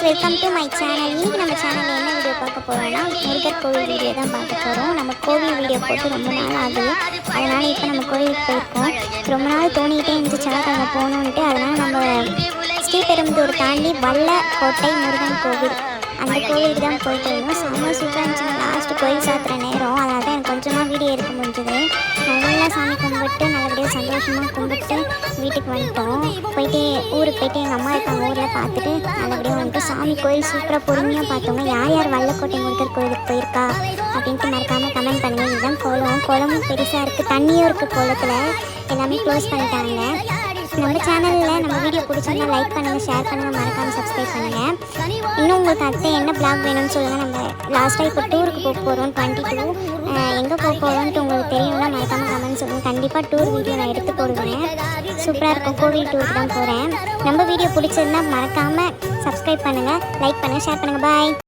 Welcome to my channel. இன்றைக்கி நம்ம சேனலில் என்ன வீடியோ பார்க்க போகிறோம்னா முருகர் கோவில் வீடியோ தான் பார்க்க போகிறோம். நம்ம கோவில் வீடியோ போட்டு ரொம்ப நாள் ஆகுது, அதனால் இப்போ நம்ம கோவிலுக்கு போயிருக்கோம். ரொம்ப நாள் தோணிக்கிட்டே இருந்துச்சு நம்ம போகணுன்ட்டு. அதனால் நம்ம ஸ்ரீபெரும்புதூர் தாண்டி வல்லக்கோட்டை முருகன் கோவில், அந்த கோவிலுக்கு தான் போயிட்டு இருந்தோம். செம்ம சூப்பராக இருந்துச்சு. லாஸ்ட்டு கோயில் சாத்துற நேரம், அதனால தான் எனக்கு கொஞ்சமாக வீடியோ எடுக்க முடிஞ்சது. நல்லா சாமி கும்பிட்டு நல்லபடியாக சந்தோஷமாக கும்பிட்டு வீட்டுக்கு வந்துட்டோம். போயிட்டு ஊருக்கு போயிட்டு எங்கள் அம்மா இருக்காங்க, ஊரில் பார்த்துட்டு நல்லபடியாக வந்துட்டு சாமி கோயில் சூப்பராக பொறுமையாக பார்த்தோங்க. யார் யார் வல்லக்கோட்டை முருகர் கோயிலுக்கு போயிருக்கா அப்படின்ட்டு மறக்காமல் கமெண்ட் பண்ணுங்கள். இதுதான் குளமும் பெருசாக இருக்குது, தண்ணியும் இருக்குது. குளத்தில் எல்லாமே க்ளோஸ் பண்ணிட்டாங்க. நம்ம சேனலில் நம்ம வீடியோ பிடிச்சிருந்தா லைக் பண்ணுங்கள், ஷேர் பண்ணுங்கள், மறக்காமல் சப்ஸ்கிரைப் பண்ணுங்கள். இன்னும் உங்களுக்கு அடுத்து என்ன பிளாக் வேணும்னு சொல்லுங்கள். நம்ம லாஸ்ட்டாக இப்போ டூருக்கு போக போகிறோம். 22 எங்கே போக போகிறோன்ட்டு உங்களுக்கு தெரியும்னா மறக்காமல் கமெண்ட் சொல்லுங்கள். கண்டிப்பாக டூர் வீடியோ நான் எடுத்து போடுவேன். சூப்பராக இருக்கும். கோவில் டூருக்கு தான் போகிறேன். நம்ம வீடியோ பிடிச்சிருந்தா மறக்காமல் சப்ஸ்கிரைப் பண்ணுங்கள், லைக் பண்ணுங்கள், ஷேர் பண்ணுங்கள். பாய்.